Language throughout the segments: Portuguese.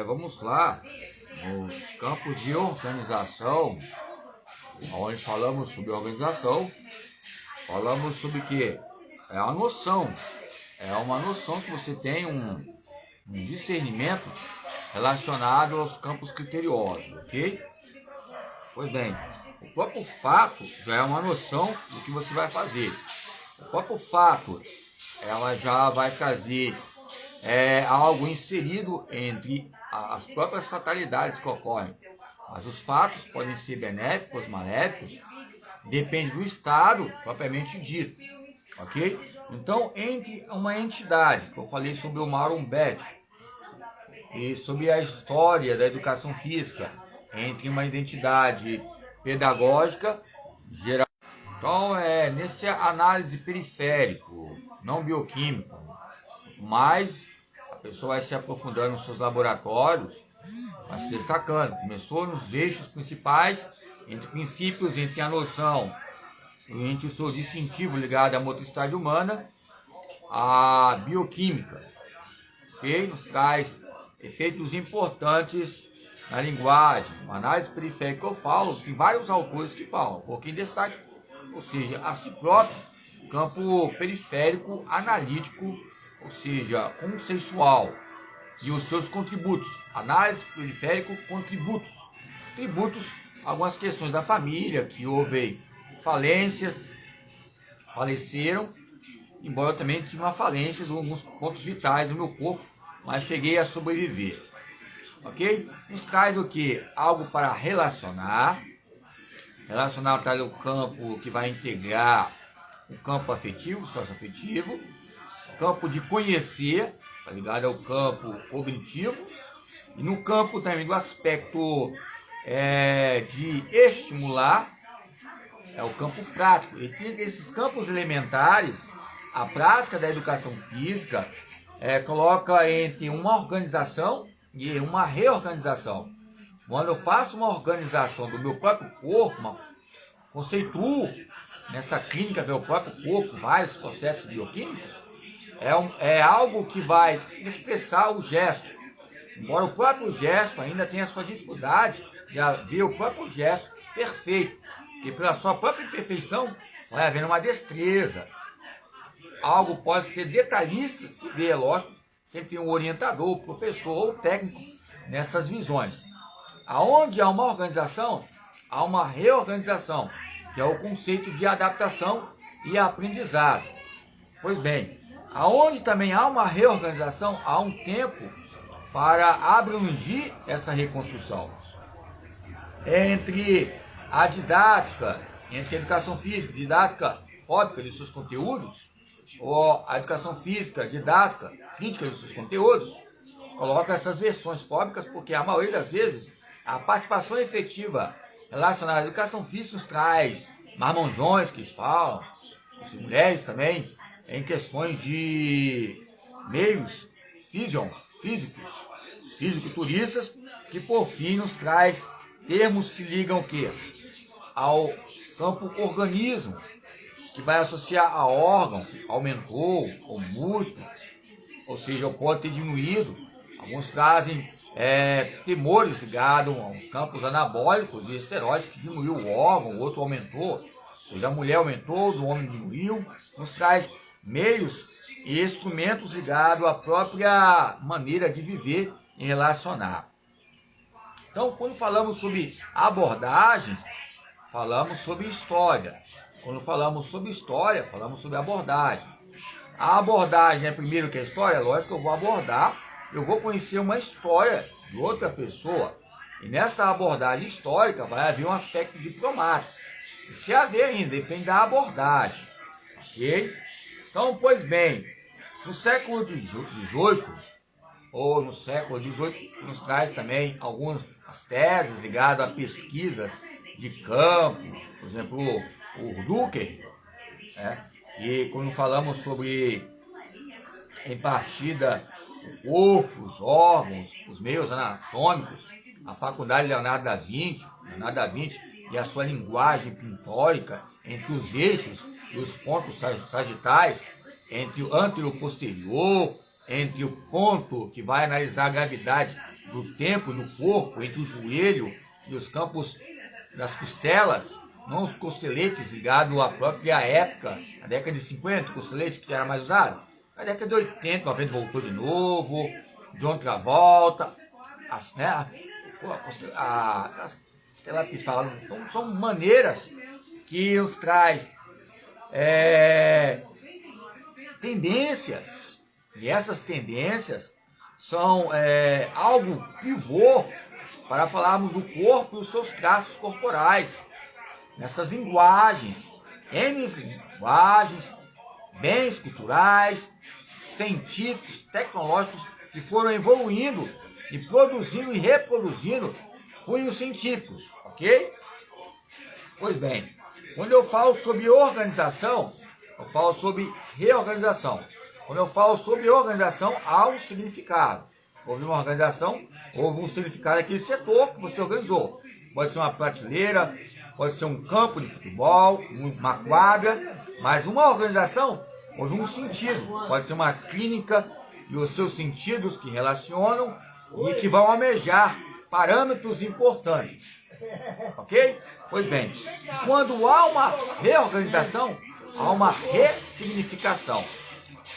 Vamos lá, nos campos de organização, onde falamos sobre organização, falamos sobre o que? É a noção, é uma noção que você tem um discernimento relacionado aos campos criteriosos, ok? Pois bem, o próprio fato já é uma noção do que você vai fazer. O próprio fato, ela já vai trazer algo inserido entre as próprias fatalidades que ocorrem. Mas os fatos podem ser benéficos ou maléficos, depende do estado propriamente dito, ok? Então, entre uma entidade, que eu falei sobre o Marumbet, e sobre a história da educação física, entre uma identidade pedagógica geral. Então, nessa análise periférico, não bioquímico, mas a pessoa vai se aprofundando nos seus laboratórios, vai se destacando. Começou nos eixos principais, entre princípios, entre a noção, entre o seu distintivo ligado à motricidade humana, a bioquímica, que nos traz efeitos importantes na linguagem. Uma análise periférica que eu falo, tem vários autores que falam, um pouquinho em destaque, ou seja, a si próprio, campo periférico analítico, ou seja, conceitual, e os seus contributos. Análise periférico, contributos. Tributos, algumas questões da família, que houve falências, faleceram, embora eu também tive uma falência de alguns pontos vitais do meu corpo, mas cheguei a sobreviver. Ok? Nos traz o que? Algo para relacionar. Relacionar traz o campo que vai integrar o campo afetivo, socioafetivo, o campo de conhecer, tá ligado ao campo cognitivo, e no campo também do aspecto de estimular, é o campo prático. E entre esses campos elementares, a prática da educação física coloca entre uma organização e uma reorganização. Quando eu faço uma organização do meu próprio corpo, conceituo nessa clínica do meu próprio corpo vários processos bioquímicos, é algo que vai expressar o gesto. Embora o próprio gesto ainda tenha a sua dificuldade de ver o próprio gesto perfeito, que pela sua própria imperfeição vai havendo uma destreza. Algo pode ser detalhista, se vê, lógico, sempre tem um orientador, professor ou técnico nessas visões. Aonde há uma organização, há uma reorganização, que é o conceito de adaptação e aprendizado. Pois bem, aonde também há uma reorganização, há um tempo para abranger essa reconstrução. Entre a didática, entre a educação física, didática fóbica de seus conteúdos, ou a educação física, didática, crítica dos seus conteúdos, coloca essas versões fóbicas porque a maioria das vezes a participação efetiva relacionada à educação física nos traz marmanjões que eles falam, as mulheres também, em questões de meios físicos, fisiculturistas, que por fim nos traz termos que ligam o quê? Ao campo organismo, que vai associar a órgão, aumentou, ou músculo, ou seja, pode ter diminuído. Alguns trazem temores ligados aos campos anabólicos e esteroides, que diminuiu o órgão, o outro aumentou, ou seja, a mulher aumentou, do homem diminuiu. Nos traz meios e instrumentos ligados à própria maneira de viver e relacionar. Então, quando falamos sobre abordagens, falamos sobre história. Quando falamos sobre história, falamos sobre abordagem. A abordagem é primeiro que a história, lógico que eu vou abordar, eu vou conhecer uma história de outra pessoa. E nesta abordagem histórica vai haver um aspecto diplomático. E se haver ainda, depende da abordagem. Ok? Então, pois bem, no século XVIII, ou no século XVIII, nos traz também algumas teses ligadas a pesquisas de campo, por exemplo, o Ducker, e quando falamos sobre em partida o corpo, os órgãos, os meios anatômicos, a faculdade Leonardo da Vinci e a sua linguagem pintórica entre os eixos e os pontos sagitais, entre o anterior e o posterior, entre o ponto que vai analisar a gravidade do templo, do corpo, entre o joelho e os campos das costelas, não os costeletes ligados à própria época, na década de 50, costelete que era mais usado. Na década de 80, 90 voltou de novo, John Travolta, as costelates que falam, então, são maneiras que nos traz tendências, e essas tendências são algo pivô para falarmos do corpo e os seus traços corporais, nessas linguagens, N linguagens, bens culturais, científicos, tecnológicos, que foram evoluindo e produzindo e reproduzindo cunhos científicos, ok? Pois bem, quando eu falo sobre organização, eu falo sobre reorganização. Quando eu falo sobre organização, há um significado. Houve uma organização, houve um significado daquele setor que você organizou. Pode ser uma prateleira, pode ser um campo de futebol, uma quadra, mas uma organização houve um sentido. Pode ser uma clínica e os seus sentidos que relacionam e que vão almejar parâmetros importantes. Ok? Pois bem, quando há uma reorganização, há uma ressignificação.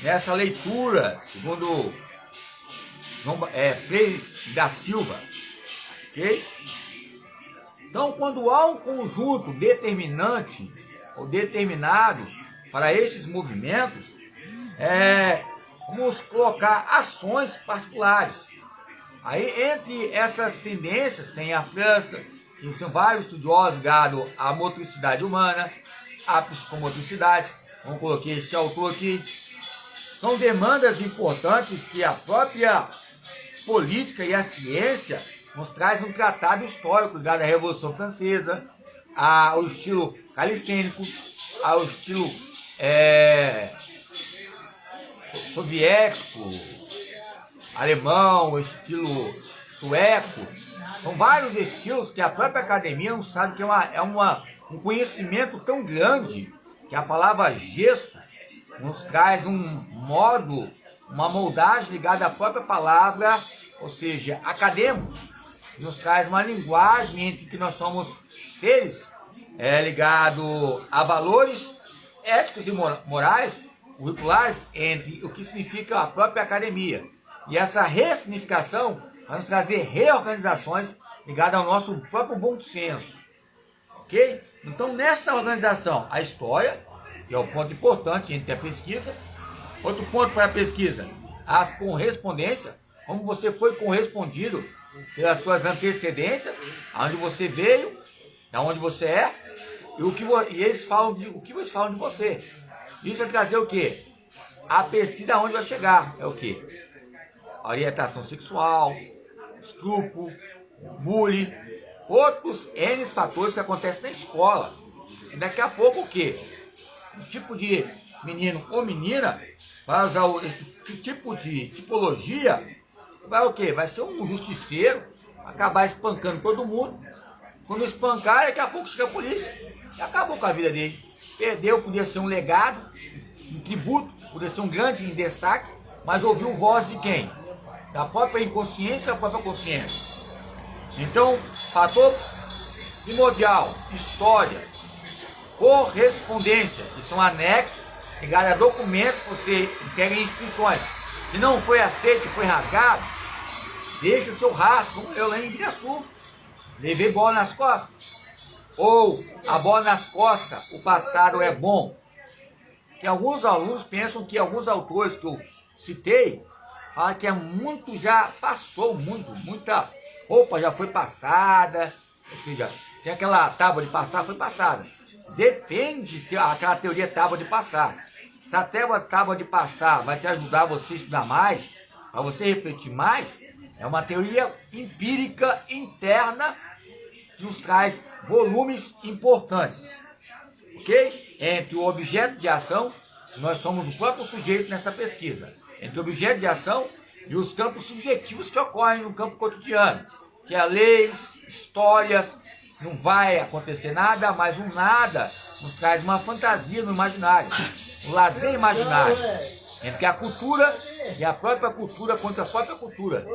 Nessa leitura, segundo Freire da Silva, ok? Então, quando há um conjunto determinante ou determinado para esses movimentos, vamos colocar ações particulares. Aí, entre essas tendências, tem a França, que são vários estudiosos ligados à motricidade humana, à psicomotricidade. Vamos colocar esse autor aqui. São demandas importantes que a própria política e a ciência nos traz um tratado histórico ligado à Revolução Francesa, ao estilo calistênico, ao estilo soviético, alemão, o estilo sueco. São vários estilos que a própria academia não sabe que é um conhecimento tão grande que a palavra gesso nos traz um modo, uma moldagem ligada à própria palavra, ou seja, acadêmicos, nos traz uma linguagem entre que nós somos seres ligados a valores éticos e morais, curriculares, entre o que significa a própria academia. E essa ressignificação vai nos trazer reorganizações ligadas ao nosso próprio bom senso. Ok? Então, nessa organização, a história, que é o ponto importante entre a pesquisa. Outro ponto para a pesquisa, as correspondências, como você foi correspondido pelas suas antecedências, aonde você veio, aonde você é, e eles falam o que eles falam de você. Isso vai trazer o quê? A pesquisa aonde vai chegar é o quê? Orientação sexual, estupro, bullying, outros N fatores que acontecem na escola. E daqui a pouco o quê? Um tipo de menino ou menina vai usar esse tipo de tipologia, vai o quê? Vai ser um justiceiro, acabar espancando todo mundo. Quando espancar, daqui a pouco chega a polícia e acabou com a vida dele. Perdeu, podia ser um legado, um tributo, podia ser um grande em destaque, mas ouviu voz de quem? Da própria inconsciência, da própria consciência. Então, fator primordial, história, correspondência, que são anexos ligados a documentos que você entrega em instituições. Se não foi aceito, foi rasgado, deixa seu rastro, como eu lá em Igreçu. Levei bola nas costas. Ou a bola nas costas, o passado é bom. Que alguns alunos pensam que alguns autores que eu citei falam que muito já passou, muita roupa já foi passada, ou seja, tem aquela tábua de passar, foi passada. Depende aquela teoria tábua de passar. Se a tábua de passar vai te ajudar a você estudar mais, a você refletir mais, é uma teoria empírica interna que nos traz volumes importantes. Ok? Entre o objeto de ação, nós somos o próprio sujeito nessa pesquisa. Entre o objeto de ação e os campos subjetivos que ocorrem no campo cotidiano, que é leis, histórias, não vai acontecer nada, mas um nada nos traz uma fantasia no imaginário, um lazer imaginário, entre a cultura e a própria cultura contra a própria cultura.